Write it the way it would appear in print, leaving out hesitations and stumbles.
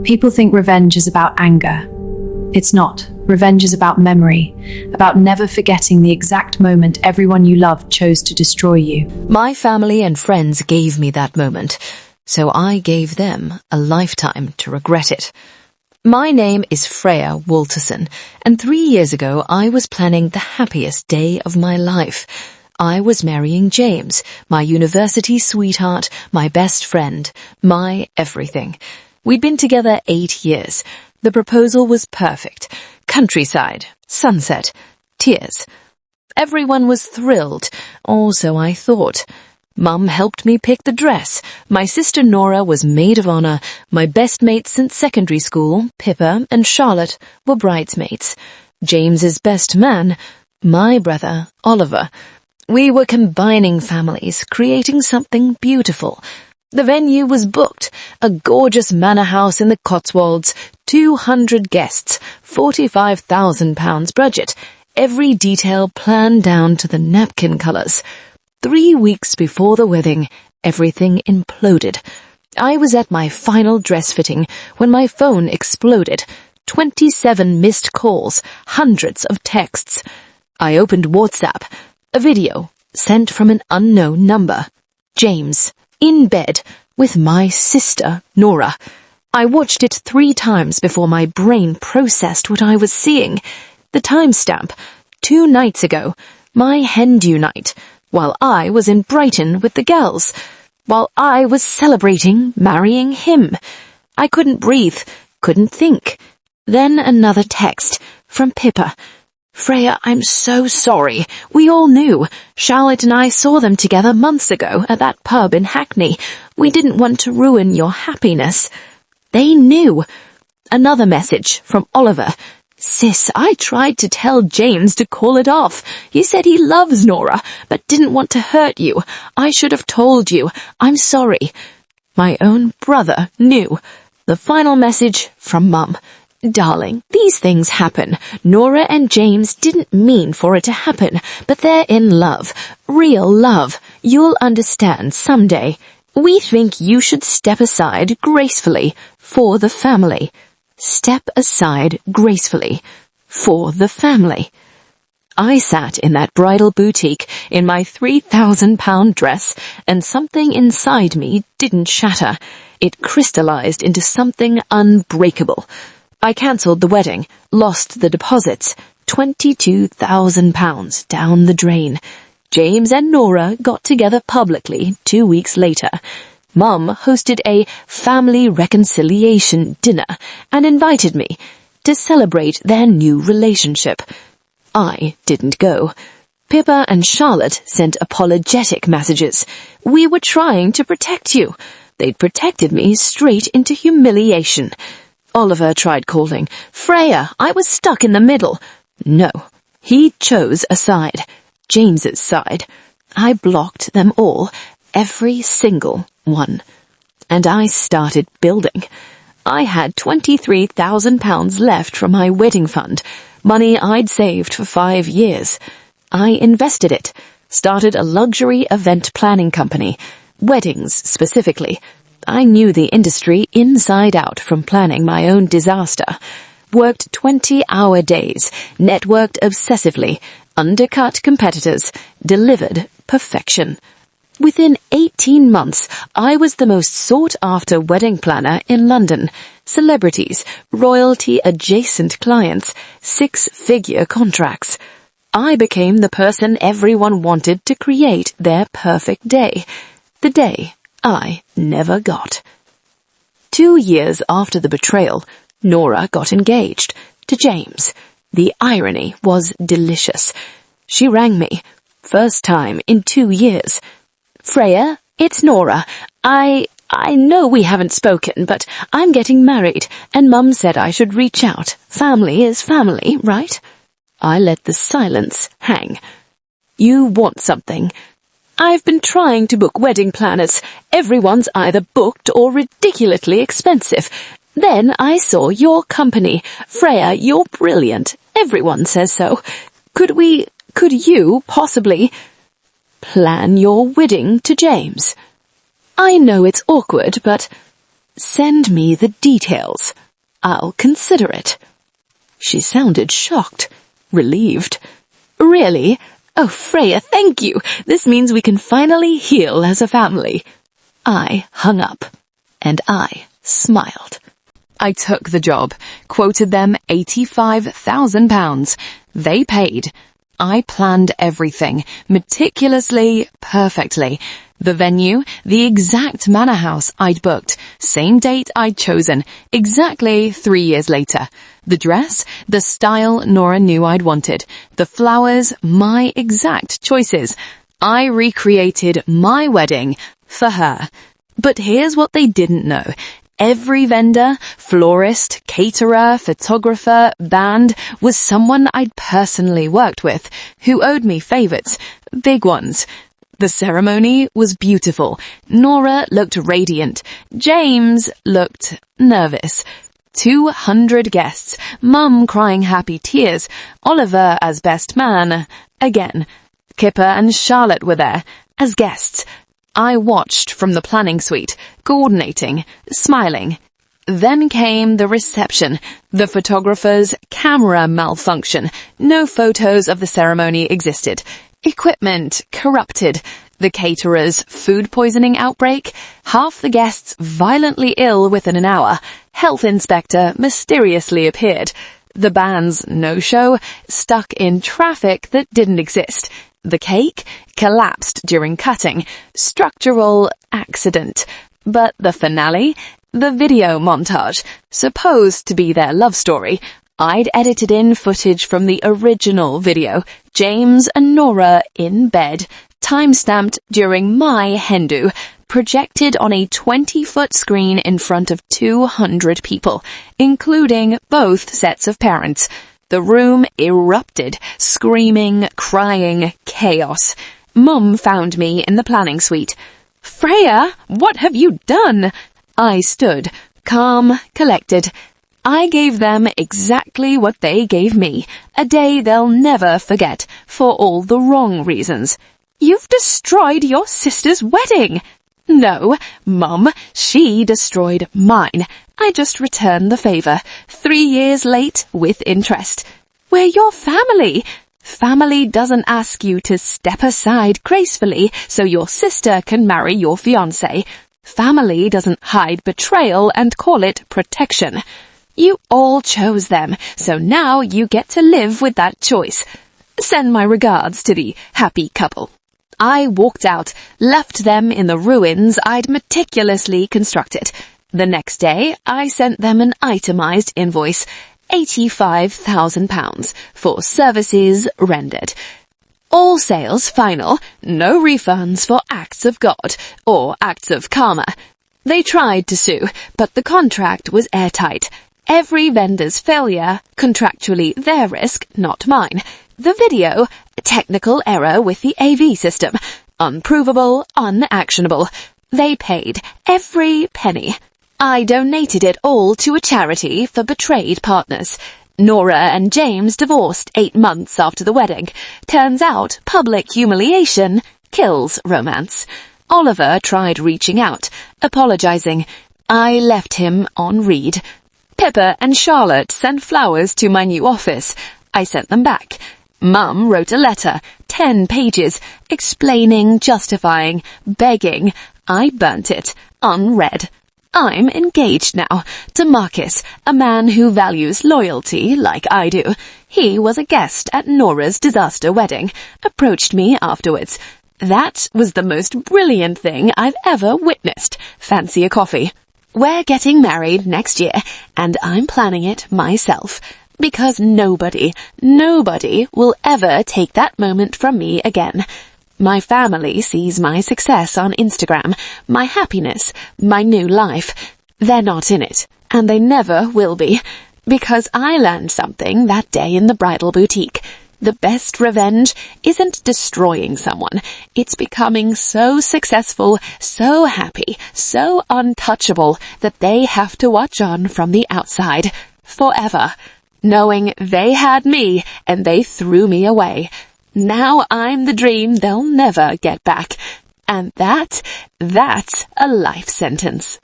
People think revenge is about anger. It's not. Revenge is about memory, about never forgetting the exact moment everyone you loved chose to destroy you. My family and friends gave me that moment, so I gave them a lifetime to regret it. My name is Freya Walterson, and 3 years ago I was planning the happiest day of my life. I was marrying James, my university sweetheart, my best friend, my everything. We'd been together 8 years. The proposal was perfect. Countryside, sunset, tears. Everyone was thrilled, or so I thought. Mum helped me pick the dress. My sister Nora was maid of honor. My best mates since secondary school, Pippa and Charlotte, were bridesmaids. James's best man, my brother, Oliver. We were combining families, creating something beautiful. The venue was booked, a gorgeous manor house in the Cotswolds, 200 guests, £45,000 budget, every detail planned down to the napkin colours. 3 weeks before the wedding, everything imploded. I was at my final dress fitting when my phone exploded. 27 missed calls, hundreds of texts. I opened WhatsApp, a video sent from an unknown number. James, in bed, with my sister, Nora. I watched it 3 times before my brain processed what I was seeing. The timestamp, 2 nights ago, my hen-do night, while I was in Brighton with the girls, while I was celebrating marrying him. I couldn't breathe, couldn't think. Then another text from Pippa. Freya, I'm so sorry. We all knew. Charlotte and I saw them together months ago at that pub in Hackney. We didn't want to ruin your happiness. They knew. Another message from Oliver. Sis, I tried to tell James to call it off. He said he loves Nora, but didn't want to hurt you. I should have told you. I'm sorry. My own brother knew. The final message from Mum. Darling, these things happen. Nora and James didn't mean for it to happen, but they're in love. Real love. You'll understand someday. We think you should step aside gracefully for the family. Step aside gracefully for the family. I sat in that bridal boutique in my £3,000 dress, and something inside me didn't shatter. It crystallized into something unbreakable. I cancelled the wedding, lost the deposits, £22,000 down the drain. James and Nora got together publicly 2 weeks later. Mum hosted a family reconciliation dinner and invited me to celebrate their new relationship. I didn't go. Pippa and Charlotte sent apologetic messages. We were trying to protect you. They'd protected me straight into humiliation. Oliver tried calling. Freya, I was stuck in the middle. No, he chose a side. James's side. I blocked them all, every single one. And I started building. I had £23,000 left from my wedding fund, money I'd saved for 5 years. I invested it, started a luxury event planning company, weddings specifically. I knew the industry inside out from planning my own disaster. Worked 20-hour days, networked obsessively, undercut competitors, delivered perfection. Within 18 months, I was the most sought-after wedding planner in London. Celebrities, royalty-adjacent clients, 6-figure contracts. I became the person everyone wanted to create their perfect day. The day I never got. 2 years after the betrayal, Nora got engaged to James. The irony was delicious. She rang me. First time in 2 years. Freya, it's Nora. I know we haven't spoken, but I'm getting married, and Mum said I should reach out. Family is family, right? I let the silence hang. You want something? I've been trying to book wedding planners. Everyone's either booked or ridiculously expensive. Then I saw your company. Freya, you're brilliant. Everyone says so. Could you possibly plan your wedding to James? I know it's awkward, but Send me the details. I'll consider it. She sounded shocked, relieved. Really? Oh, Freya, thank you. This means we can finally heal as a family. I hung up, and I smiled. I took the job, quoted them £85,000. They paid. I planned everything, meticulously, perfectly. The venue, the exact manor house I'd booked, same date I'd chosen, exactly 3 years later. The dress, the style Nora knew I'd wanted. The flowers, my exact choices. I recreated my wedding for her. But here's what they didn't know. Every vendor, florist, caterer, photographer, band was someone I'd personally worked with, who owed me favors, big ones. The ceremony was beautiful. Nora looked radiant. James looked nervous. 200 guests, Mum crying happy tears, Oliver as best man, again. Kipper and Charlotte were there, as guests. I watched from the planning suite, coordinating, smiling. Then came the reception, the photographer's camera malfunction. No photos of the ceremony existed. Equipment corrupted. The caterer's food poisoning outbreak. Half the guests violently ill within an hour. Health inspector mysteriously appeared. The band's no-show, stuck in traffic that didn't exist. The cake collapsed during cutting. Structural accident. But the finale? The video montage, supposed to be their love story. I'd edited in footage from the original video. James and Nora in bed, time-stamped during my hen do, projected on a 20-foot screen in front of 200 people, including both sets of parents. The room erupted, screaming, crying, chaos. Mum found me in the planning suite. "Freya, what have you done?" I stood, calm, collected. I gave them exactly what they gave me, a day they'll never forget, for all the wrong reasons. "You've destroyed your sister's wedding." "No, Mum, she destroyed mine. I just returned the favour, 3 years late with interest." "We're your family." "Family doesn't ask you to step aside gracefully so your sister can marry your fiancé. Family doesn't hide betrayal and call it protection. You all chose them, so now you get to live with that choice. Send my regards to the happy couple." I walked out, left them in the ruins I'd meticulously constructed. The next day, I sent them an itemized invoice, £85,000, for services rendered. All sales final, no refunds for acts of God or acts of karma. They tried to sue, but the contract was airtight. Every vendor's failure, contractually their risk, not mine. The video, technical error with the AV system. Unprovable, unactionable. They paid every penny. I donated it all to a charity for betrayed partners. Nora and James divorced 8 months after the wedding. Turns out public humiliation kills romance. Oliver tried reaching out, apologizing. I left him on read. Pippa and Charlotte sent flowers to my new office. I sent them back. Mum wrote a letter, 10 pages, explaining, justifying, begging. I burnt it, unread. I'm engaged now to Marcus, a man who values loyalty like I do. He was a guest at Nora's disaster wedding, approached me afterwards. That was the most brilliant thing I've ever witnessed. Fancy a coffee? We're getting married next year, and I'm planning it myself. Because nobody will ever take that moment from me again. My family sees my success on Instagram, my happiness, my new life. They're not in it, and they never will be, because I learned something that day in the bridal boutique. The best revenge isn't destroying someone. It's becoming so successful, so happy, so untouchable that they have to watch on from the outside, forever, knowing they had me and they threw me away. Now I'm the dream they'll never get back. And that's a life sentence.